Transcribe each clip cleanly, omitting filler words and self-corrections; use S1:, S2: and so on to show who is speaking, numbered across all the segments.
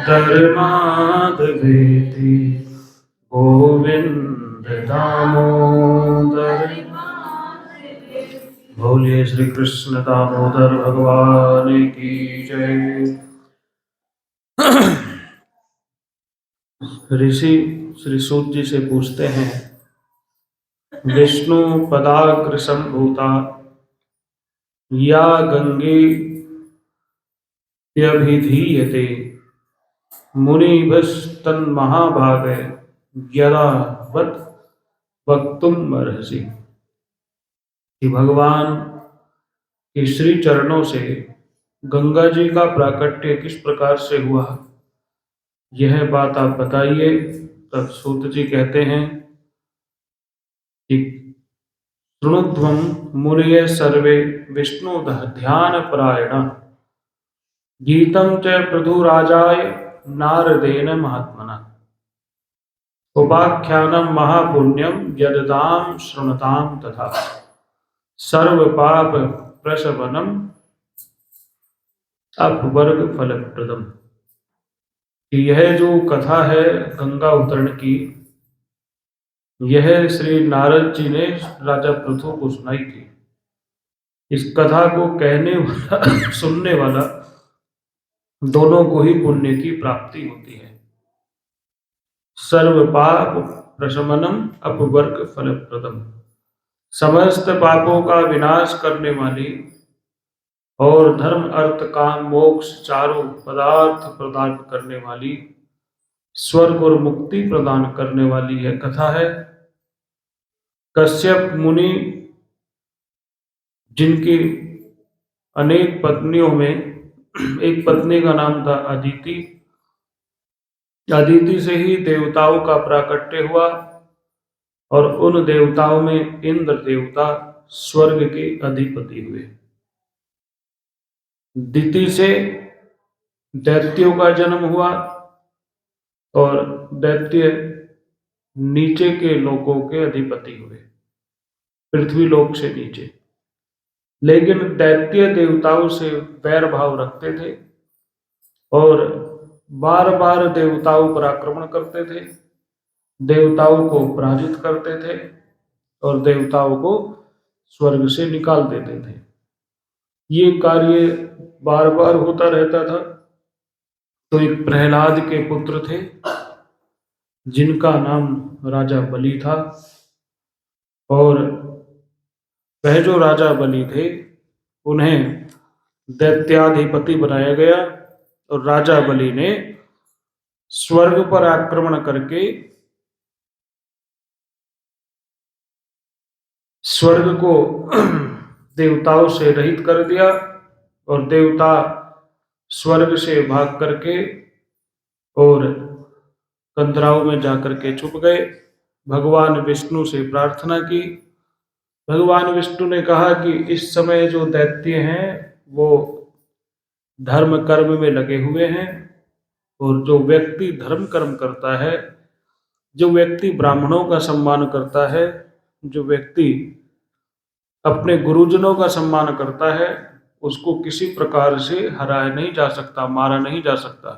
S1: धर्माधवेति गोविंद दामोदर। बोलिए श्री कृष्ण दामोदर भगवान की जय। ऋषि श्री सूत जी से पूछते हैं, विष्णु पदाग्र संभूता या गंगे यभिधीयते मुनिभस्तन्महाभाग यदा वत् वक्तुम अर्हसि। कि भगवान के श्री चरणों से गंगा जी का प्राकट्य किस प्रकार से हुआ, यह बात आप बताइए। तब सूत जी कहते हैं कि शृणुध्वं मुनय सर्वे विष्णु ध्यान परायण गीतम च पृथुराजाय नारदेन महात्मना उपाख्यानम महापुण्यम यदताम शृणुताम तथा सर्व पाप प्रशमनम अपवर्ग फलप्रदम। यह जो कथा है गंगा उतरण की, यह श्री नारद जी ने राजा पृथु को सुनाई थी। इस कथा को कहने वाला सुनने वाला दोनों को ही पुण्य की प्राप्ति होती है। सर्व पाप प्रशमनम अपवर्ग फलप्रदम, समस्त पापों का विनाश करने वाली और धर्म अर्थ काम मोक्ष चारों पदार्थ प्रदान करने वाली, स्वर्ग और मुक्ति प्रदान करने वाली यह कथा है। कश्यप मुनि, जिनकी अनेक पत्नियों में एक पत्नी का नाम था अदिति, अदिति से ही देवताओं का प्राकट्य हुआ और उन देवताओं में इंद्र देवता स्वर्ग के अधिपति हुए। दिति से दैत्यों का जन्म हुआ और दैत्य नीचे के लोकों के अधिपति हुए, पृथ्वी लोक से नीचे। लेकिन दैत्य देवताओं से वैर भाव रखते थे और बार बार देवताओं पर आक्रमण करते थे, देवताओं को पराजित करते थे और देवताओं को स्वर्ग से निकाल देते थे। ये कार्य बार बार होता रहता था। तो एक प्रहलाद के पुत्र थे जिनका नाम राजा बलि था, और वह जो राजा बलि थे उन्हें दैत्याधिपति बनाया गया और राजा बलि ने स्वर्ग पर आक्रमण करके स्वर्ग को देवताओं से रहित कर दिया और देवता स्वर्ग से भाग करके और कंदराओं में जाकर के छुप गए। भगवान विष्णु से प्रार्थना की। भगवान विष्णु ने कहा कि इस समय जो दैत्य हैं वो धर्म कर्म में लगे हुए हैं, और जो व्यक्ति धर्म कर्म करता है, जो व्यक्ति ब्राह्मणों का सम्मान करता है, जो व्यक्ति अपने गुरुजनों का सम्मान करता है, उसको किसी प्रकार से हराया नहीं जा सकता, मारा नहीं जा सकता।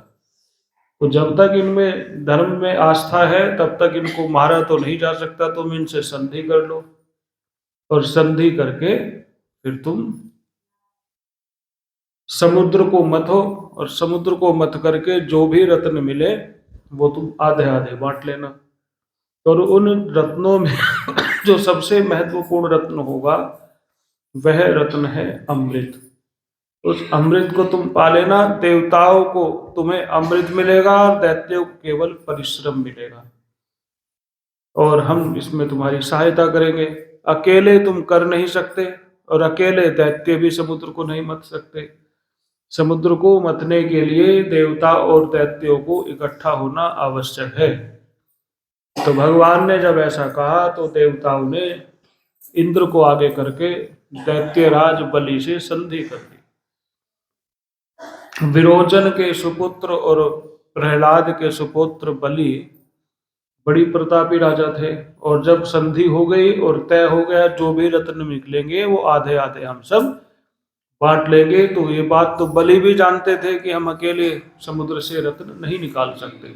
S1: तो जब तक इनमें धर्म में आस्था है तब तक इनको मारा तो नहीं जा सकता। तुम इनसे संधि कर लो और संधि करके फिर तुम समुद्र को मथो और समुद्र को मथ करके जो भी रत्न मिले वो तुम आधे आधे बांट लेना। और उन रत्नों में जो सबसे महत्वपूर्ण रत्न होगा वह रत्न है अमृत। उस अमृत को तुम पा लेना। देवताओं को तुम्हें अमृत मिलेगा और दैत्यों को केवल परिश्रम मिलेगा, और हम इसमें तुम्हारी सहायता करेंगे। अकेले तुम कर नहीं सकते और अकेले दैत्य भी समुद्र को नहीं मथ सकते। समुद्र को मथने के लिए देवता और दैत्यों को इकट्ठा होना आवश्यक है। तो भगवान ने जब ऐसा कहा तो देवताओं ने इंद्र को आगे करके दैत्यराज बलि से संधि कर दी। विरोचन के सुपुत्र और प्रहलाद के सुपुत्र बलि बड़ी प्रतापी राजा थे, और जब संधि हो गई और तय हो गया जो भी रत्न निकलेंगे वो आधे आधे हम सब बांट लेंगे। तो ये बात तो बलि भी जानते थे कि हम अकेले समुद्र से रत्न नहीं निकाल सकते।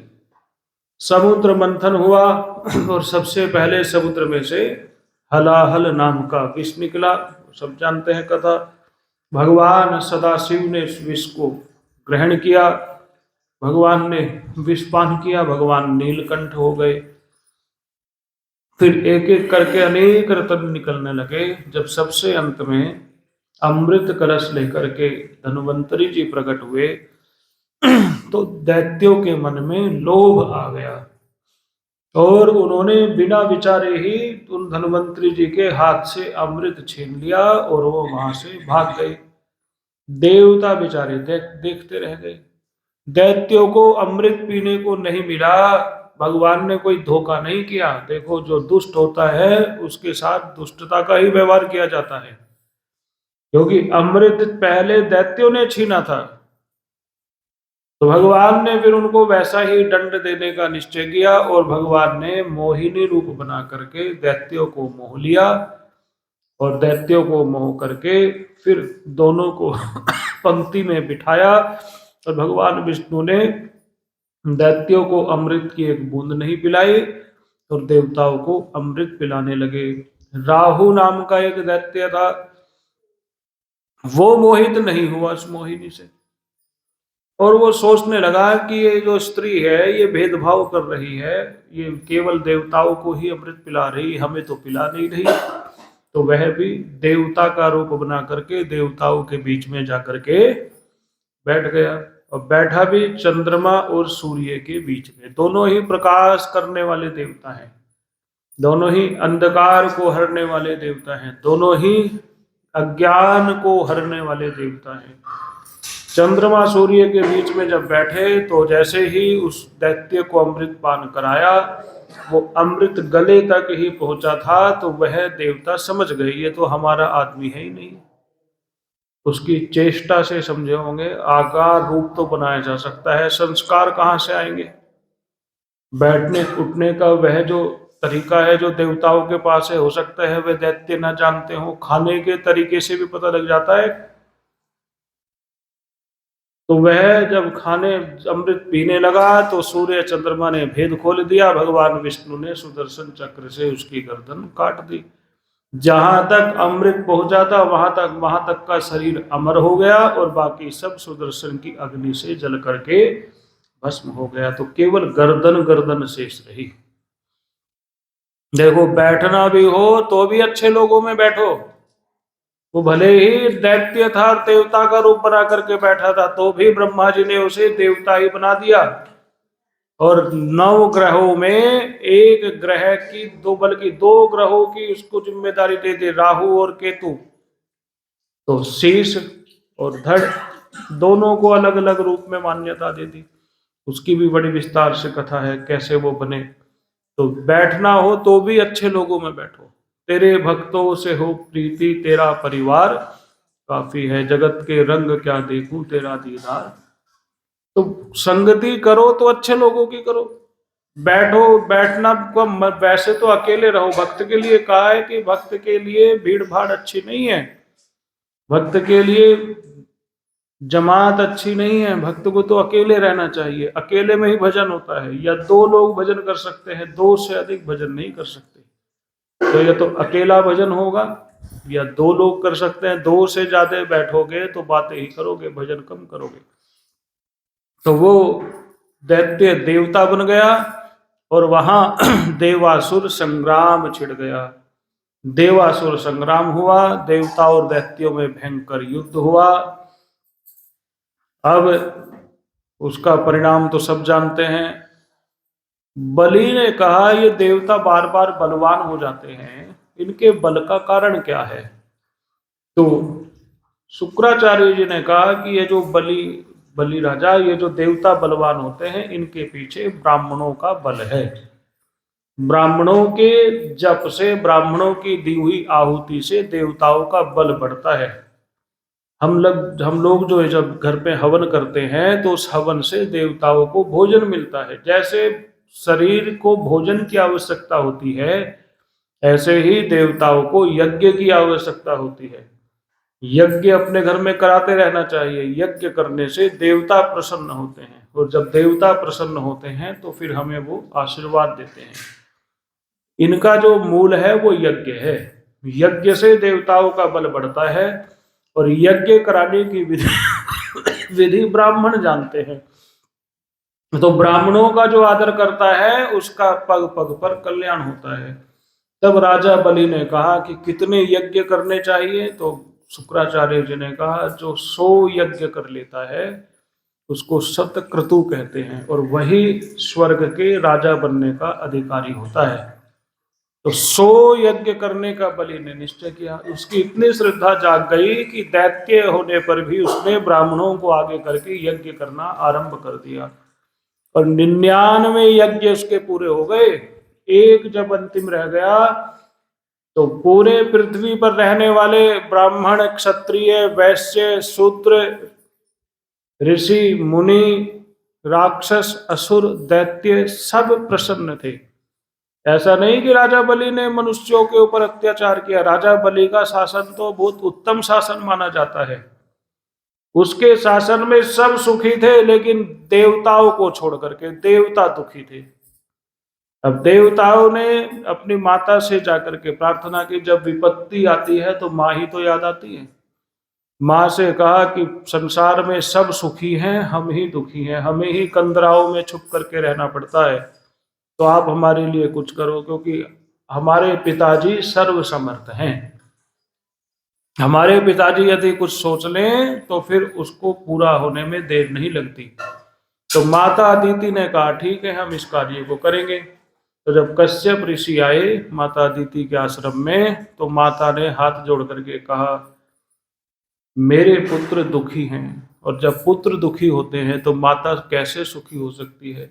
S1: समुद्र मंथन हुआ और सबसे पहले समुद्र में से हलाहल नाम का विष निकला। सब जानते हैं कथा। भगवान सदाशिव ने इस विष को ग्रहण किया, भगवान ने विष पान किया, भगवान नीलकंठ हो गए। फिर एक एक करके अनेक रत्न निकलने लगे। जब सबसे अंत में अमृत कलश लेकर के धन्वंतरी जी प्रकट हुए तो दैत्यों के मन में लोभ आ गया और उन्होंने बिना विचारे ही उन धन्वंतरी जी के हाथ से अमृत छीन लिया और वो वहां से भाग गए। देवता बेचारे देखते रह गए। दैत्यों को अमृत पीने को नहीं मिला। भगवान ने कोई धोखा नहीं किया। देखो, जो दुष्ट होता है उसके साथ दुष्टता का ही व्यवहार किया जाता है, क्योंकि अमृत पहले दैत्यों ने छीना था। तो भगवान ने फिर उनको वैसा ही दंड देने का निश्चय किया और भगवान ने मोहिनी रूप बना करके दैत्यों को मोह लिया और दैत्यों को मोह करके फिर दोनों को पंक्ति में बिठाया और भगवान विष्णु ने दैत्यों को अमृत की एक बूंद नहीं पिलाई और देवताओं को अमृत पिलाने लगे। राहु नाम का एक दैत्य था, वो मोहित नहीं हुआ उस मोहिनी से और वो सोचने लगा कि ये जो स्त्री है ये भेदभाव कर रही है, ये केवल देवताओं को ही अमृत पिला रही, हमें तो पिला नहीं रही। तो वह भी देवता का रूप बना करके देवताओं के बीच में जाकर के बैठ गया और बैठा भी चंद्रमा और सूर्य के बीच में। दोनों ही प्रकाश करने वाले देवता हैं, दोनों ही अंधकार को हरने वाले देवता हैं, दोनों ही अज्ञान को हरने वाले देवता हैं। चंद्रमा सूर्य के बीच में जब बैठे तो जैसे ही उस दैत्य को अमृत पान कराया, वो अमृत गले तक ही पहुंचा था तो वह देवता समझ गए ये तो हमारा आदमी है ही नहीं। उसकी चेष्टा से समझे होंगे, आकार रूप तो बनाया जा सकता है, संस्कार कहाँ से आएंगे? बैठने उठने का वह जो तरीका है जो देवताओं के पास है, हो सकता है वह दैत्य न जानते हो। खाने के तरीके से भी पता लग जाता है। तो वह जब खाने अमृत पीने लगा तो सूर्य चंद्रमा ने भेद खोल दिया। भगवान विष्णु ने सुदर्शन चक्र से उसकी गर्दन काट दी। जहां तक अमृत पहुंचा था वहां तक का शरीर अमर हो गया और बाकी सब सुदर्शन की अग्नि से जल करके भस्म हो गया। तो केवल गर्दन गर्दन शेष रही। देखो, बैठना भी हो तो भी अच्छे लोगों में बैठो। वो भले ही दैत्य था, देवता का रूप बना करके बैठा था, तो भी ब्रह्मा जी ने उसे देवता ही बना दिया। और 9 ग्रहों में एक ग्रह की बल्कि 2 ग्रहों की उसको जिम्मेदारी दे दी, राहु और केतु। तो शीश और धड़ दोनों को अलग अलग रूप में मान्यता दे दी। उसकी भी बड़ी विस्तार से कथा है कैसे वो बने। तो बैठना हो तो भी अच्छे लोगों में बैठो। तेरे भक्तों से हो प्रीति तेरा परिवार काफी है, जगत के रंग क्या देखूं तेरा दीदार। तो संगति करो तो अच्छे लोगों की करो। बैठो, बैठना वैसे तो अकेले रहो। भक्त के लिए कहा है कि भक्त के लिए भीड़ भाड़ अच्छी नहीं है, भक्त के लिए जमात अच्छी नहीं है। भक्त को तो अकेले रहना चाहिए। अकेले में ही भजन होता है, या 2 लोग भजन कर सकते हैं, 2 से अधिक भजन नहीं कर सकते। तो या तो अकेला भजन होगा या 2 लोग कर सकते हैं। 2 से ज्यादा बैठोगे तो बातें ही करोगे, भजन कम करोगे। तो वो दैत्य देवता बन गया और वहां देवासुर संग्राम छिड़ गया। देवासुर संग्राम हुआ, देवता और दैत्यों में भयंकर युद्ध हुआ। अब उसका परिणाम तो सब जानते हैं। बलि ने कहा ये देवता बार बार बलवान हो जाते हैं, इनके बल का कारण क्या है? तो शुक्राचार्य जी ने कहा कि ये जो बलि राजा, ये जो देवता बलवान होते हैं, इनके पीछे ब्राह्मणों का बल है। ब्राह्मणों के जप से, ब्राह्मणों की दी हुई आहुति से देवताओं का बल बढ़ता है। हम लोग जो है जब घर पे हवन करते हैं तो उस हवन से देवताओं को भोजन मिलता है। जैसे शरीर को भोजन की आवश्यकता होती है, ऐसे ही देवताओं को यज्ञ की आवश्यकता होती है। यज्ञ अपने घर में कराते रहना चाहिए। यज्ञ करने से देवता प्रसन्न होते हैं, और जब देवता प्रसन्न होते हैं तो फिर हमें वो आशीर्वाद देते हैं। इनका जो मूल है वो यज्ञ है। यज्ञ से देवताओं का बल बढ़ता है, और यज्ञ कराने की विधि विधि ब्राह्मण जानते हैं। तो ब्राह्मणों का जो आदर करता है उसका पग पग पर कल्याण होता है। तब राजा बलि ने कहा कि कितने यज्ञ करने चाहिए? तो शुक्राचार्य जी ने कहा जो 100 यज्ञ कर लेता है उसको शतक्रतु कहते हैं, और वही स्वर्ग के राजा बनने का अधिकारी होता है। तो 100 यज्ञ करने का बलि ने निश्चय किया। उसकी इतनी श्रद्धा जाग गई कि दैत्य होने पर भी उसने ब्राह्मणों को आगे करके यज्ञ करना आरंभ कर दिया, और 99 यज्ञ उसके पूरे हो गए। एक जब अंतिम रह गया तो पूरे पृथ्वी पर रहने वाले ब्राह्मण, क्षत्रिय, वैश्य, शूद्र, ऋषि, मुनि, राक्षस, असुर, दैत्य सब प्रसन्न थे। ऐसा नहीं कि राजा बलि ने मनुष्यों के ऊपर अत्याचार किया। राजा बलि का शासन तो बहुत उत्तम शासन माना जाता है। उसके शासन में सब सुखी थे, लेकिन देवताओं को छोड़ करके देवता दुखी थे। अब देवताओं ने अपनी माता से जाकर के प्रार्थना की, जब विपत्ति आती है तो माँ ही तो याद आती है। माँ से कहा कि संसार में सब सुखी हैं, हम ही दुखी हैं, हमें ही कंदराओं में छुप करके रहना पड़ता है, तो आप हमारे लिए कुछ करो, क्योंकि हमारे पिताजी सर्वसमर्थ हैं। हमारे पिताजी यदि कुछ सोच लें तो फिर उसको पूरा होने में देर नहीं लगती। तो माता अदिति ने कहा ठीक है, हम इस कार्य को करेंगे। तो जब कश्यप ऋषि आए माता अदिति के आश्रम में, तो माता ने हाथ जोड़ करके कहा मेरे पुत्र दुखी हैं, और जब पुत्र दुखी होते हैं तो माता कैसे सुखी हो सकती है,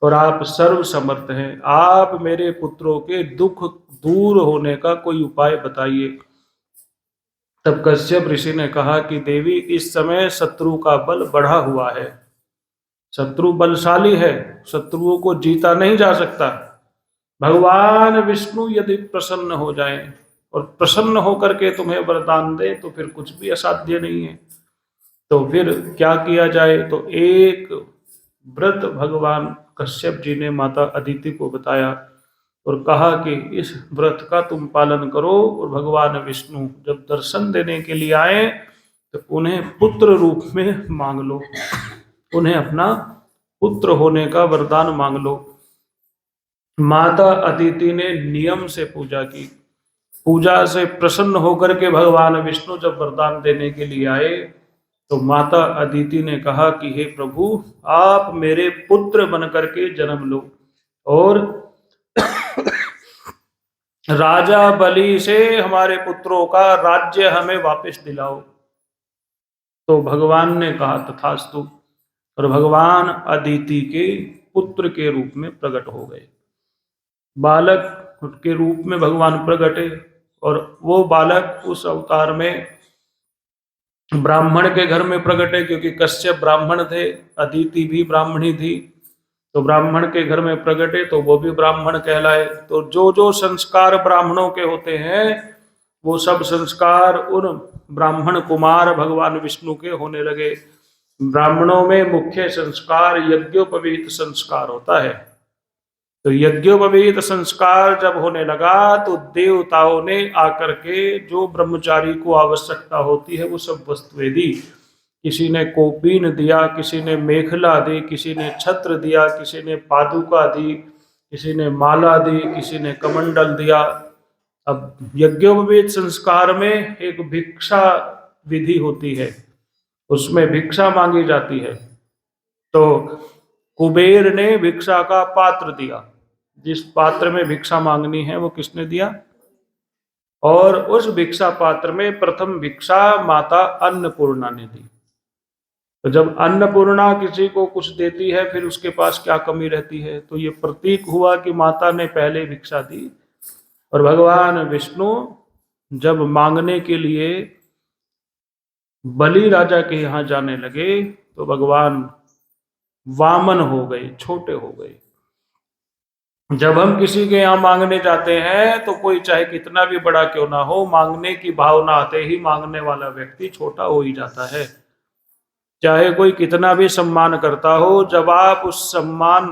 S1: और आप सर्व समर्थ हैं, आप मेरे पुत्रों के दुख दूर होने का कोई उपाय बताइए। तब कश्यप ऋषि ने कहा कि देवी, इस समय शत्रु का बल बढ़ा हुआ है, शत्रु बलशाली है, शत्रुओं को जीता नहीं जा सकता। भगवान विष्णु यदि प्रसन्न हो जाएं और प्रसन्न होकर के तुम्हें वरदान दे तो फिर कुछ भी असाध्य नहीं है। तो फिर क्या किया जाए? तो एक व्रत भगवान कश्यप जी ने माता अदिति को बताया और कहा कि इस व्रत का तुम पालन करो, और भगवान विष्णु जब दर्शन देने के लिए आए तो उन्हें पुत्र रूप में मांग लो, उन्हें अपना पुत्र होने का वरदान मांग लो। माता अदिति ने नियम से पूजा की। पूजा से प्रसन्न होकर के भगवान विष्णु जब वरदान देने के लिए आए तो माता अदिति ने कहा कि हे प्रभु, आप मेरे पुत्र बनकर के जन्म लो और राजा बलि से हमारे पुत्रों का राज्य हमें वापस दिलाओ। तो भगवान ने कहा तथास्तु, और भगवान अदिति के पुत्र के रूप में प्रकट हो गए। बालक के रूप में भगवान प्रकटे, और वो बालक उस अवतार में ब्राह्मण के घर में प्रकटे, क्योंकि कश्यप ब्राह्मण थे, अदिति भी ब्राह्मणी थी, तो ब्राह्मण के घर में प्रकटे तो वो भी ब्राह्मण कहलाए। तो जो जो संस्कार ब्राह्मणों के होते हैं वो सब संस्कार उन ब्राह्मण कुमार भगवान विष्णु के होने लगे। ब्राह्मणों में मुख्य संस्कार यज्ञोपवीत संस्कार होता है। तो यज्ञोपवीत संस्कार जब होने लगा तो देवताओं ने आकर के जो ब्रह्मचारी को आवश्यकता होती है वो सब वस्तुएं दी। किसी ने कोपीन दिया, किसी ने मेखला दी, किसी ने छत्र दिया, किसी ने पादुका दी, किसी ने माला दी, किसी ने कमंडल दिया। अब यज्ञोपवीत संस्कार में एक भिक्षा विधि होती है, उसमें भिक्षा मांगी जाती है। तो कुबेर ने भिक्षा का पात्र दिया, जिस पात्र में भिक्षा मांगनी है वो किसने दिया, और उस भिक्षा पात्र में प्रथम भिक्षा माता अन्नपूर्णा ने दी। तो जब अन्नपूर्णा किसी को कुछ देती है फिर उसके पास क्या कमी रहती है, तो ये प्रतीक हुआ कि माता ने पहले भिक्षा दी। और भगवान विष्णु जब मांगने के लिए बलि राजा के यहाँ जाने लगे तो भगवान वामन हो गए, छोटे हो गए। जब हम किसी के यहाँ मांगने जाते हैं तो कोई चाहे कितना भी बड़ा क्यों ना हो, मांगने की भावना आते ही मांगने वाला व्यक्ति छोटा हो ही जाता है। चाहे कोई कितना भी सम्मान करता हो, जब आप उस सम्मान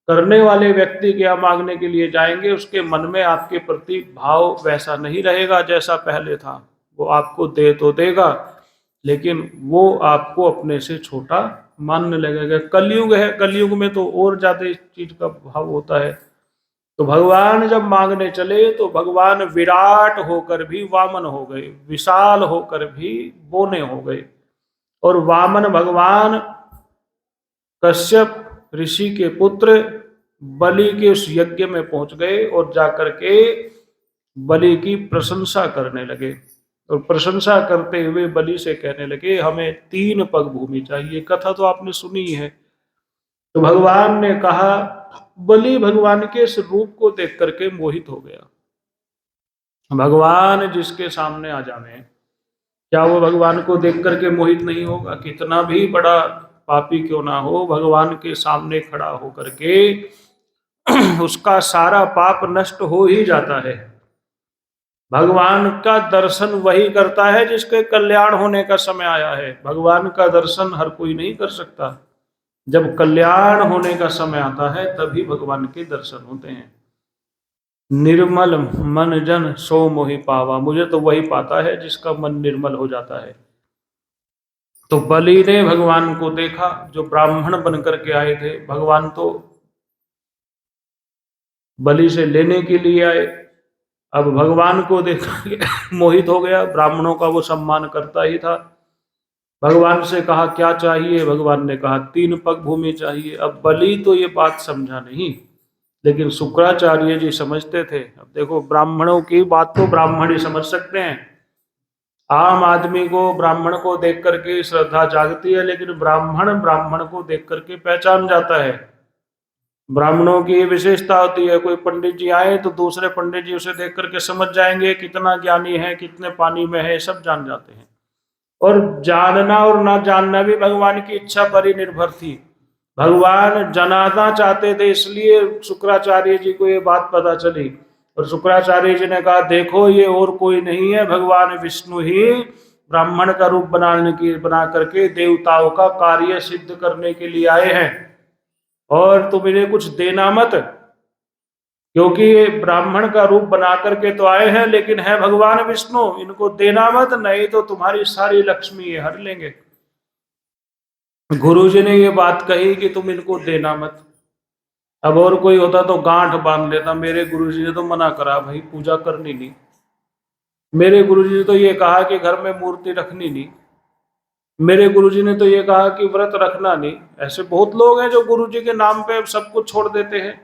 S1: करने वाले व्यक्ति के यहाँ मांगने के लिए जाएंगे, उसके मन में आपके प्रति भाव वैसा नहीं रहेगा जैसा पहले था। वो आपको दे तो देगा, लेकिन वो आपको अपने से छोटा मानने लगेगा। कलयुग है, कलयुग में तो और ज्यादा इस चीज का भाव होता है। तो भगवान जब मांगने चले तो भगवान विराट होकर भी वामन हो गए, विशाल होकर भी बोने हो गए। और वामन भगवान कश्यप ऋषि के पुत्र बलि के उस यज्ञ में पहुंच गए और जाकर के बलि की प्रशंसा करने लगे। और प्रशंसा करते हुए बलि से कहने लगे, हमें 3 पग भूमि चाहिए। कथा तो आपने सुनी ही है। तो भगवान ने कहा, बलि भगवान के इस रूप को देख करके मोहित हो गया। भगवान जिसके सामने आ जावे, क्या वो भगवान को देख करके मोहित नहीं होगा? कितना भी बड़ा पापी क्यों ना हो, भगवान के सामने खड़ा होकर के उसका सारा पाप नष्ट हो ही जाता है। भगवान का दर्शन वही करता है जिसके कल्याण होने का समय आया है। भगवान का दर्शन हर कोई नहीं कर सकता। जब कल्याण होने का समय आता है तभी भगवान के दर्शन होते हैं। निर्मल मन जन सो मोहि पावा, मुझे तो वही पाता है जिसका मन निर्मल हो जाता है। तो बलि ने भगवान को देखा, जो ब्राह्मण बन करके आए थे। भगवान तो बलि से लेने के लिए आए, अब भगवान को देख मोहित हो गया। ब्राह्मणों का वो सम्मान करता ही था। भगवान से कहा, क्या चाहिए? भगवान ने कहा, 3 पग भूमि चाहिए। अब बलि तो ये बात समझा नहीं, लेकिन शुक्राचार्य जी समझते थे। अब देखो, ब्राह्मणों की बात तो ब्राह्मण ही समझ सकते हैं। आम आदमी को ब्राह्मण को देख करके श्रद्धा जागती है, लेकिन ब्राह्मण ब्राह्मण को देख करके पहचान जाता है। ब्राह्मणों की विशेषता होती है, कोई पंडित जी आए तो दूसरे पंडित जी उसे देख करके समझ जाएंगे कितना ज्ञानी है, कितने पानी में है, सब जान जाते हैं। और जानना और ना जानना भी भगवान की इच्छा पर ही निर्भर थी। भगवान जनाना चाहते थे, इसलिए शुक्राचार्य जी को ये बात पता चली। और शुक्राचार्य जी ने कहा, देखो ये और कोई नहीं है, भगवान विष्णु ही ब्राह्मण का रूप बना करके देवताओं का कार्य सिद्ध करने के लिए आए हैं। और तुम इन्हें कुछ देना मत, क्योंकि ये ब्राह्मण का रूप बना करके तो आए हैं, लेकिन है भगवान विष्णु, इनको देना मत, नहीं तो तुम्हारी सारी लक्ष्मी ये हर लेंगे। गुरुजी ने ये बात कही कि तुम इनको देना मत। अब और कोई होता तो गांठ बांध लेता, मेरे गुरुजी ने तो मना करा भाई, पूजा करनी नहीं। मेरे गुरुजी ने तो ये कहा कि घर में मूर्ति रखनी नहीं। मेरे गुरुजी ने तो ये कहा कि व्रत रखना नहीं। ऐसे बहुत लोग हैं जो गुरुजी के नाम पे सब कुछ छोड़ देते हैं।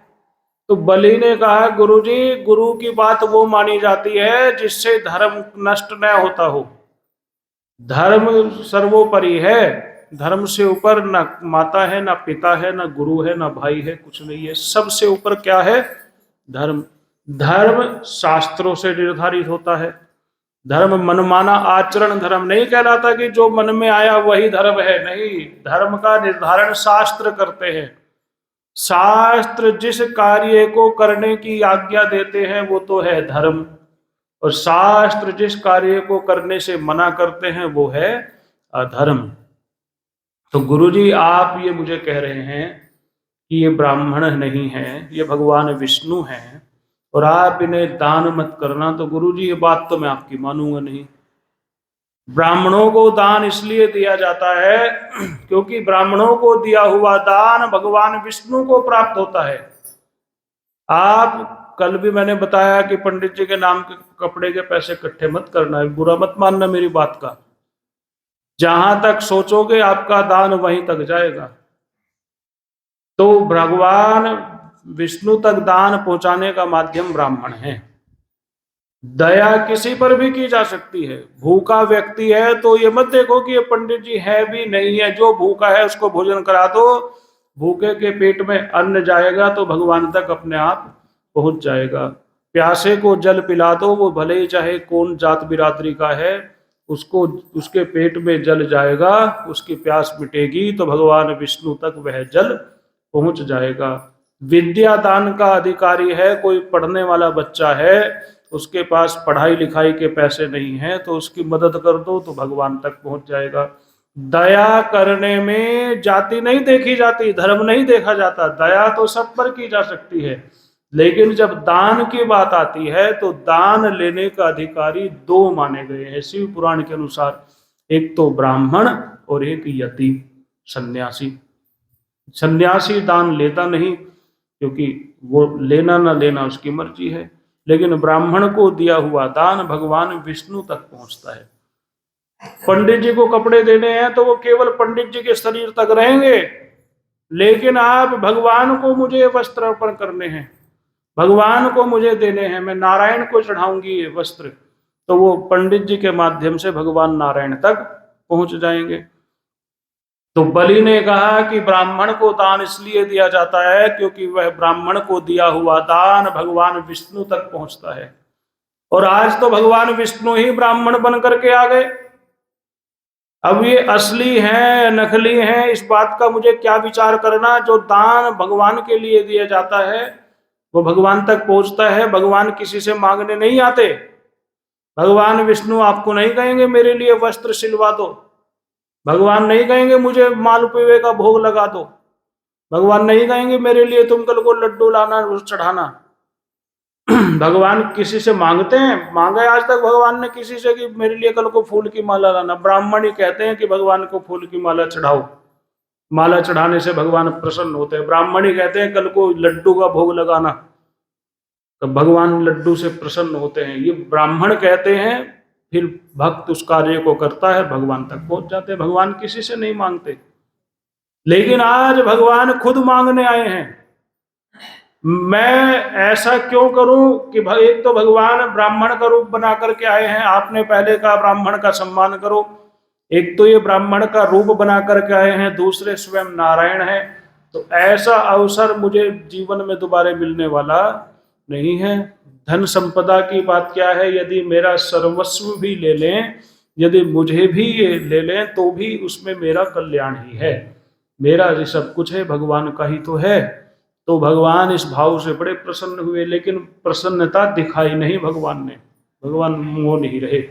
S1: तो बलि ने कहा, गुरुजी, गुरु की बात वो मानी जाती है जिससे धर्म नष्ट न होता हो। धर्म सर्वोपरि है। धर्म से ऊपर न माता है, न पिता है, न गुरु है, न भाई है, कुछ नहीं है। सबसे ऊपर क्या है? धर्म। धर्म शास्त्रों से निर्धारित होता है। धर्म मनमाना आचरण धर्म नहीं कहलाता कि जो मन में आया वही धर्म है। नहीं, धर्म का निर्धारण शास्त्र करते हैं। शास्त्र जिस कार्य को करने की आज्ञा देते हैं वो तो है धर्म, और शास्त्र जिस कार्य को करने से मना करते हैं वो है अधर्म। तो गुरुजी, आप ये मुझे कह रहे हैं कि ये ब्राह्मण नहीं है, ये भगवान विष्णु हैं, और आप इन्हें दान मत करना। तो गुरुजी, ये बात तो मैं आपकी मानूंगा नहीं। ब्राह्मणों को दान इसलिए दिया जाता है क्योंकि ब्राह्मणों को दिया हुआ दान भगवान विष्णु को प्राप्त होता है। आप कल भी मैंने बताया कि पंडित जी के नाम के कपड़े के पैसे इकट्ठे मत करना है, बुरा मत मानना मेरी बात का। जहां तक सोचोगे आपका दान वहीं तक जाएगा। तो भगवान विष्णु तक दान पहुंचाने का माध्यम ब्राह्मण है। दया किसी पर भी की जा सकती है। भूखा व्यक्ति है तो ये मत देखो कि ये पंडित जी है भी नहीं है, जो भूखा है उसको भोजन करा दो, भूखे के पेट में अन्न जाएगा तो भगवान तक अपने आप पहुंच जाएगा। प्यासे को जल पिला दो, वो भले ही चाहे कौन जात बिरादरी का है, उसको उसके पेट में जल जाएगा, उसकी प्यास मिटेगी तो भगवान विष्णु तक वह जल पहुंच जाएगा। विद्या दान का अधिकारी है, कोई पढ़ने वाला बच्चा है, उसके पास पढ़ाई लिखाई के पैसे नहीं है, तो उसकी मदद कर दो तो भगवान तक पहुंच जाएगा। दया करने में जाति नहीं देखी जाती, धर्म नहीं देखा जाता, दया तो सब पर की जा सकती है। लेकिन जब दान की बात आती है तो दान लेने का अधिकारी दो माने गए हैं शिव पुराण के अनुसार, एक तो ब्राह्मण और एक यति सन्यासी। सन्यासी दान लेता नहीं, क्योंकि वो लेना ना लेना उसकी मर्जी है, लेकिन ब्राह्मण को दिया हुआ दान भगवान विष्णु तक पहुंचता है। पंडित जी को कपड़े देने हैं तो वो केवल पंडित जी के शरीर तक रहेंगे, लेकिन आप भगवान को मुझे वस्त्र अर्पण करने हैं, भगवान को मुझे देने हैं, मैं नारायण को चढ़ाऊंगी ये वस्त्र, तो वो पंडित जी के माध्यम से भगवान नारायण तक पहुंच जाएंगे। तो बलि ने कहा कि ब्राह्मण को दान इसलिए दिया जाता है क्योंकि वह ब्राह्मण को दिया हुआ दान भगवान विष्णु तक पहुंचता है। और आज तो भगवान विष्णु ही ब्राह्मण बन करके आ गए। अब ये असली हैं नकली हैं इस बात का मुझे क्या विचार करना, जो दान भगवान के लिए दिया जाता है वो भगवान तक पहुंचता है। भगवान किसी से मांगने नहीं आते। भगवान विष्णु आपको नहीं कहेंगे मेरे लिए वस्त्र सिलवा दो, भगवान नहीं कहेंगे मुझे मालपुए का भोग लगा दो, भगवान नहीं कहेंगे मेरे लिए तुम कल को लड्डू लाना चढ़ाना। भगवान किसी से मांगते हैं? मांगा आज तक भगवान ने किसी से कि मेरे लिए कल को फूल की माला लाना? ब्राह्मण ही कहते हैं कि भगवान को फूल की माला चढ़ाओ, माला चढ़ाने से भगवान प्रसन्न होते हैं। ब्राह्मण ही कहते हैं कल को लड्डू का भोग लगाना, तो भगवान लड्डू से प्रसन्न होते हैं। ये ब्राह्मण कहते हैं, फिर भक्त उस कार्य को करता है, भगवान तक पहुंच जाते हैं। भगवान किसी से नहीं मांगते। लेकिन आज भगवान खुद मांगने आए हैं। मैं ऐसा क्यों करूं कि एक तो भगवान ब्राह्मण का रूप बना करके आए हैं, आपने पहले कहा ब्राह्मण का सम्मान करो। एक तो ये ब्राह्मण का रूप बना करके आए हैं, दूसरे स्वयं नारायण है। तो ऐसा अवसर मुझे जीवन में दोबारा मिलने वाला नहीं है। धन संपदा की बात क्या है, यदि मेरा सर्वस्व भी ले लें, यदि मुझे भी ये ले लें तो भी उसमें मेरा कल्याण ही है। मेरा जो सब कुछ है भगवान का ही तो है। तो भगवान इस भाव से बड़े प्रसन्न हुए, लेकिन प्रसन्नता दिखाई नहीं भगवान ने, भगवान मुंह नहीं रहे।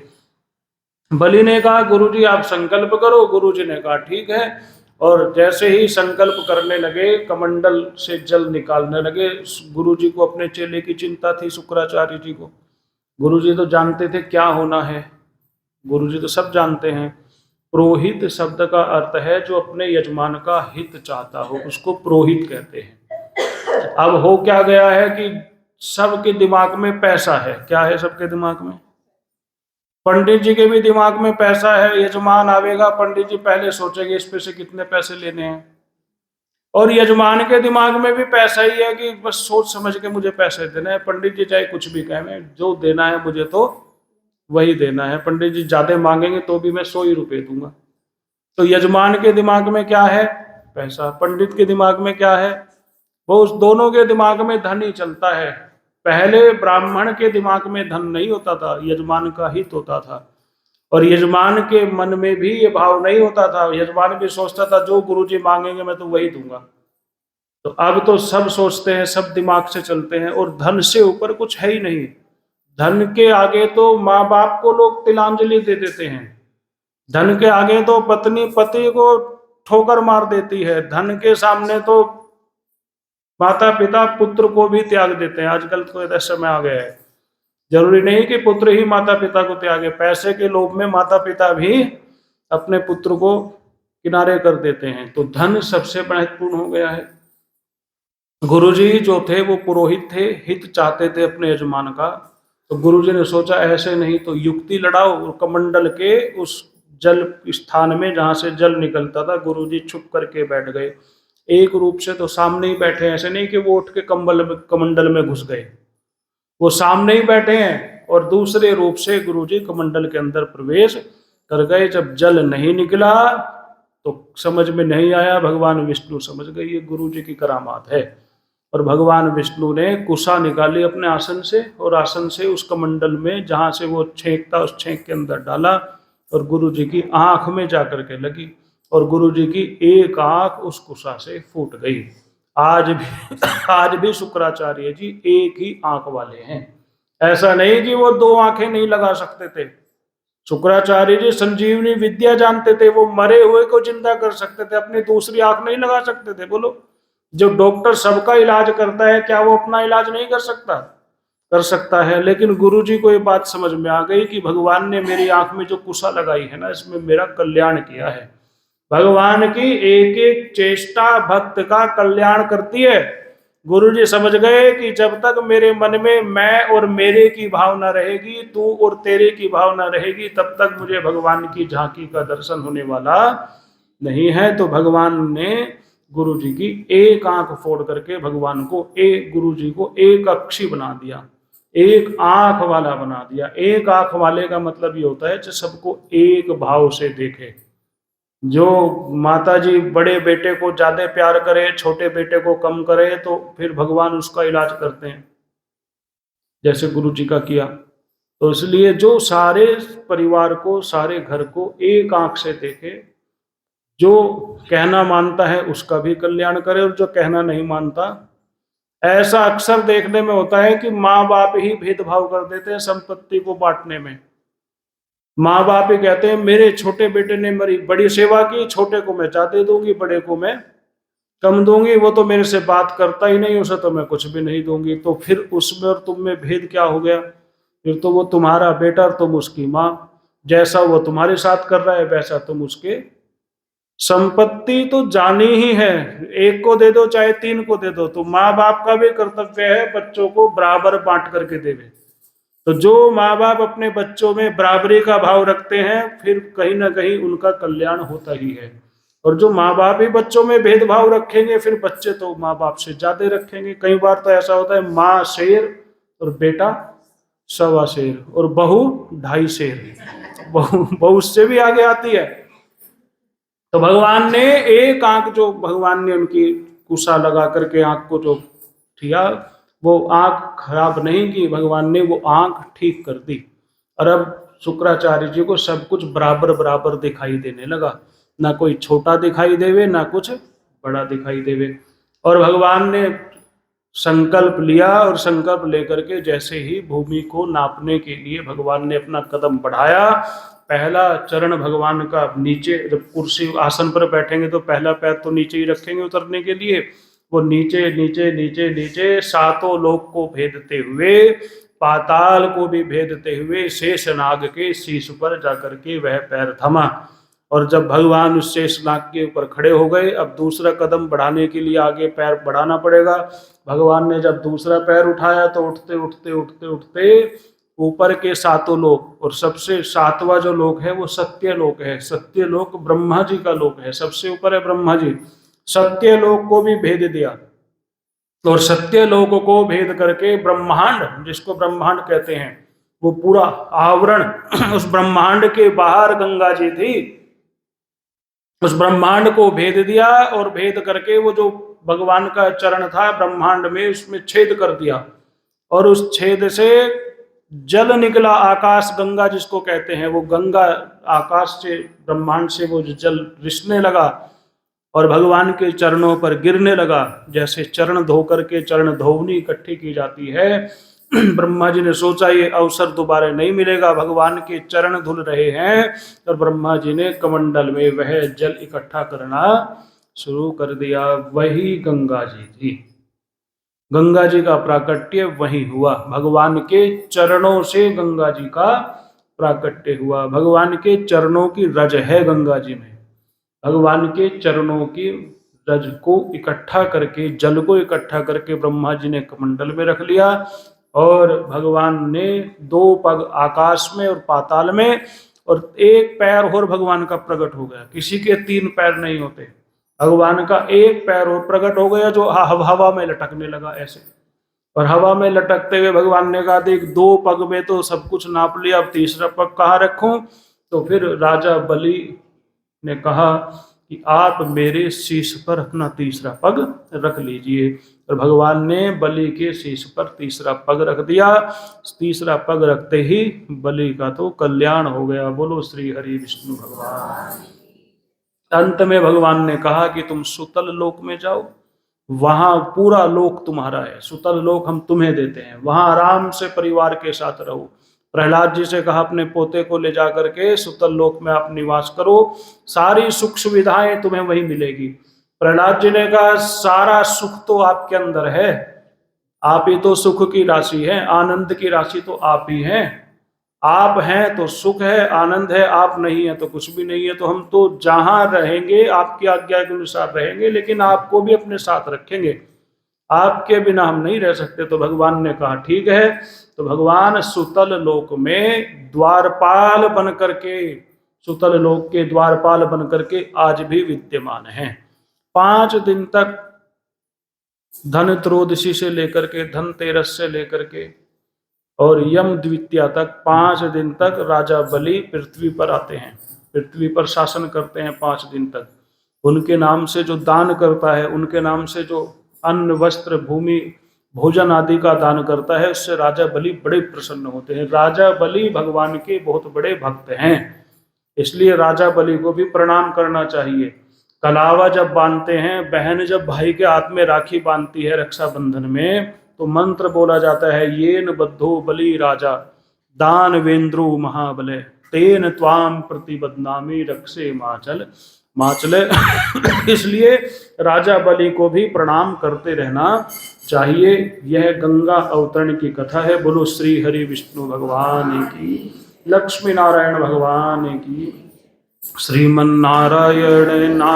S1: बलि ने कहा गुरुजी आप संकल्प करो। गुरुजी ने कहा ठीक है। और जैसे ही संकल्प करने लगे, कमंडल से जल निकालने लगे। गुरुजी को अपने चेले की चिंता थी, शुक्राचार्य जी को। गुरुजी तो जानते थे क्या होना है, गुरुजी तो सब जानते हैं। पुरोहित शब्द का अर्थ है जो अपने यजमान का हित चाहता हो, उसको पुरोहित कहते हैं। अब हो क्या गया है कि सबके दिमाग में पैसा है। क्या है सबके दिमाग में? पंडित जी के भी दिमाग में पैसा है। यजमान आवेगा, पंडित जी पहले सोचेंगे इस पे से कितने पैसे लेने हैं। और यजमान के दिमाग में भी पैसा ही है कि बस सोच समझ के मुझे पैसे देना है। पंडित जी चाहे कुछ भी कहें, जो देना है मुझे तो वही देना है। पंडित जी ज्यादा मांगेंगे तो भी मैं 100 ही रुपये दूंगा। तो यजमान के दिमाग में क्या है? पैसा। पंडित के दिमाग में क्या है? वो उस दोनों के दिमाग में धन ही चलता है। पहले ब्राह्मण के दिमाग में धन नहीं होता था, यजमान का हित होता था। और यजमान के मन में भी ये भाव नहीं होता था। यजमान भी सोचता था जो गुरुजी मांगेंगे मैं तो वही दूंगा। तो अब तो सब सोचते हैं, सब दिमाग से चलते हैं, और धन से ऊपर कुछ है ही नहीं। धन के आगे तो माँ बाप को लोग तिलांजलि दे देते हैं, धन के आगे तो पत्नी पति को ठोकर मार देती है, धन के सामने तो माता पिता पुत्र को भी त्याग देते हैं। आजकल तो ऐसा समय आ गया है, जरूरी नहीं कि पुत्र ही माता पिता को त्यागे। पैसे के लोभ में माता पिता भी अपने पुत्र को किनारे कर देते हैं। तो धन सबसे महत्वपूर्ण हो गया है। गुरुजी जो थे वो पुरोहित थे, हित चाहते थे अपने यजमान का। तो गुरुजी ने सोचा ऐसे नहीं तो युक्ति लड़ाओ। और कमंडल के उस जल स्थान में जहां से जल निकलता था, गुरुजी छुप करके बैठ गए। एक रूप से तो सामने ही बैठे, ऐसे नहीं कि वो उठ के कमंडल में घुस गए, वो सामने ही बैठे हैं। और दूसरे रूप से गुरुजी कमंडल के अंदर प्रवेश कर गए। जब जल नहीं निकला तो समझ में नहीं आया, भगवान विष्णु समझ गए ये गुरुजी की करामात है। और भगवान विष्णु ने कुशा निकाली अपने आसन से, और आसन से उस कमंडल में जहां से वो छेंक था उस छेंक के अंदर डाला, और गुरुजी की आंख में जाकर के लगी, और गुरुजी की एक आंख उस कुशा से फूट गई। आज भी आज भी शुक्राचार्य जी एक ही आंख वाले हैं। ऐसा नहीं कि वो दो आंखें नहीं लगा सकते थे। शुक्राचार्य जी संजीवनी विद्या जानते थे, वो मरे हुए को जिंदा कर सकते थे, अपनी दूसरी आंख नहीं लगा सकते थे। बोलो, जो डॉक्टर सबका इलाज करता है, क्या वो अपना इलाज नहीं कर सकता? कर सकता है। लेकिन गुरुजी को ये बात समझ में आ गई कि भगवान ने मेरी आंख में जो कुशा लगाई है ना, इसमें मेरा कल्याण किया है। भगवान की एक एक चेष्टा भक्त का कल्याण करती है। गुरुजी समझ गए कि जब तक मेरे मन में मैं और मेरे की भावना रहेगी, तू और तेरे की भावना रहेगी, तब तक मुझे भगवान की झांकी का दर्शन होने वाला नहीं है। तो भगवान ने गुरु जी की एक आंख फोड़ करके भगवान को, एक गुरु जी को एक अक्षी बना दिया, एक आंख वाला बना दिया। एक आंख वाले का मतलब ये होता है कि सबको एक भाव से देखे। जो माता जी बड़े बेटे को ज्यादा प्यार करे, छोटे बेटे को कम करे, तो फिर भगवान उसका इलाज करते हैं, जैसे गुरु जी का किया। तो इसलिए जो सारे परिवार को, सारे घर को एक आंख से देखे, जो कहना मानता है उसका भी कल्याण करे, और जो कहना नहीं मानता, ऐसा अक्सर देखने में होता है कि माँ बाप ही भेदभाव कर देते हैं संपत्ति को बांटने में। माँ बाप ही कहते हैं मेरे छोटे बेटे ने मेरी बड़ी सेवा की, छोटे को मैं ज्यादा दूंगी, बड़े को मैं कम दूंगी, वो तो मेरे से बात करता ही नहीं, उसे तो मैं कुछ भी नहीं दूंगी। तो फिर उसमें और तुम में भेद क्या हो गया? फिर तो वो तुम्हारा बेटा और तुम उसकी माँ, जैसा वो तुम्हारे साथ कर रहा है वैसा तुम उसके। संपत्ति तो जानी ही है, एक को दे दो चाहे तीन को दे दो, तो माँ बाप का भी कर्तव्य है बच्चों को बराबर बांट करके देवे। तो जो माँ बाप अपने बच्चों में बराबरी का भाव रखते हैं, फिर कहीं ना कहीं उनका कल्याण होता ही है। और जो माँ बाप ही बच्चों में भेदभाव रखेंगे, फिर बच्चे तो माँ बाप से ज्यादा रखेंगे। कई बार तो ऐसा होता है, माँ शेर और बेटा सवा शेर, और बहू ढाई शेर, बहू बहू उससे भी आगे आती है। तो भगवान ने एक आंख, जो भगवान ने उनकी कुशा लगा करके आंख को जो किया, वो आंख खराब नहीं की, भगवान ने वो आंख ठीक कर दी। और अब शुक्राचार्य जी को सब कुछ बराबर बराबर दिखाई देने लगा, ना कोई छोटा दिखाई देवे, ना कुछ बड़ा दिखाई देवे। और भगवान ने संकल्प लिया, और संकल्प लेकर के जैसे ही भूमि को नापने के लिए भगवान ने अपना कदम बढ़ाया, पहला चरण भगवान का नीचे, जब कुर्सी आसन पर बैठेंगे तो पहला पैर तो नीचे ही रखेंगे उतरने के लिए, वो नीचे नीचे नीचे नीचे सातों लोक को भेदते हुए, पाताल को भी भेदते हुए शेषनाग के शीश पर जाकर के वह पैर थमा। और जब भगवान उस शेषनाग के ऊपर खड़े हो गए, अब दूसरा कदम बढ़ाने के लिए आगे पैर बढ़ाना पड़ेगा। भगवान ने जब दूसरा पैर उठाया तो उठते उठते उठते उठते ऊपर के सातों लोक, और सबसे सातवां जो लोक है वो सत्य लोक है। सत्य लोक ब्रह्मा जी का लोक है, सबसे ऊपर है ब्रह्मा जी। सत्य लोक को भी भेद दिया, और सत्य लोक को भेद करके ब्रह्मांड, जिसको ब्रह्मांड कहते हैं, वो पूरा आवरण उस ब्रह्मांड के बाहर गंगा जी थी, उस ब्रह्मांड को भेद दिया। और भेद करके वो जो भगवान का चरण था ब्रह्मांड में, उसमें छेद कर दिया, और उस छेद से जल निकला। आकाश गंगा जिसको कहते हैं, वो गंगा आकाश से, ब्रह्मांड से वो जल रिसने लगा और भगवान के चरणों पर गिरने लगा। जैसे चरण धो करके चरण धोवनी इकट्ठी की जाती है, ब्रह्मा जी ने सोचा ये अवसर दोबारा नहीं मिलेगा, भगवान के चरण धुल रहे हैं, और ब्रह्मा जी ने कमंडल में वह जल इकट्ठा करना शुरू कर दिया। वही गंगा जी थी। गंगा जी का प्राकट्य वही हुआ, भगवान के चरणों से गंगा जी का प्राकट्य हुआ। भगवान के चरणों की रज है गंगा जी में। भगवान के चरणों की रज को इकट्ठा करके, जल को इकट्ठा करके ब्रह्मा जी ने कमंडल में रख लिया, और भगवान ने दो पग आकाश में और पाताल में, और एक पैर और भगवान का प्रकट हो गया। किसी के तीन पैर नहीं होते, भगवान का एक पैर और प्रकट हो गया, जो हवा में लटकने लगा ऐसे। और हवा में लटकते हुए भगवान ने कहा, देख दो पग में तो सब कुछ नाप लिया, अब तीसरा पग कहाँ रखूं? तो फिर राजा बलि ने कहा कि आप मेरे शीश पर अपना तीसरा पग रख लीजिए। और भगवान ने बलि के शीश पर तीसरा पग रख दिया। तीसरा पग रखते ही बलि का तो कल्याण हो गया। बोलो श्री हरि विष्णु भगवान। अंत में भगवान ने कहा कि तुम सुतल लोक में जाओ, वहां पूरा लोक तुम्हारा है, सुतल लोक हम तुम्हें देते हैं, वहां आराम से परिवार के साथ रहो। प्रहलाद जी से कहा अपने पोते को ले जा करके सुतल लोक में आप निवास करो, सारी सुख सुविधाएं तुम्हें वहीं मिलेगी। प्रहलाद जी ने कहा सारा सुख तो आपके अंदर है, आप ही तो सुख की राशि है, आनंद की राशि तो आप ही हैं। आप हैं तो सुख है, आनंद है, आप नहीं है तो कुछ भी नहीं है। तो हम तो जहां रहेंगे आपकी आज्ञा के अनुसार रहेंगे, लेकिन आपको भी अपने साथ रखेंगे, आपके बिना हम नहीं रह सकते। तो भगवान ने कहा ठीक है। तो भगवान सुतल लोक में द्वारपाल बन करके, सुतल लोक के द्वारपाल बन करके आज भी विद्यमान हैं। 5 दिन तक धन त्रयोदशी से लेकर के धनतेरस से लेकर के और यम द्वितीया तक 5 दिन तक राजा बलि पृथ्वी पर आते हैं, पृथ्वी पर शासन करते हैं 5 दिन तक। उनके नाम से जो दान करता है, उनके नाम से जो अन्न वस्त्र भूमि भोजन आदि का दान करता है, उससे राजा बलि बड़े प्रसन्न होते हैं। राजा बलि भगवान के बहुत बड़े भक्त हैं, इसलिए राजा बलि को भी प्रणाम करना चाहिए। कलावा जब बांधते हैं, बहन जब भाई के हाथ में राखी बांधती है रक्षाबंधन में, तो मंत्र बोला जाता है येन बद्धो बलि राजा दानवेंद्रो महाबले तेन त्वाम प्रतिबदनामी रक्षे माचल माचले। इसलिए राजा बलि को भी प्रणाम करते रहना चाहिए। यह गंगा अवतरण की कथा है। बोलो श्री हरि विष्णु भगवान की, लक्ष्मी नारायण भगवान की, श्रीमन नारायण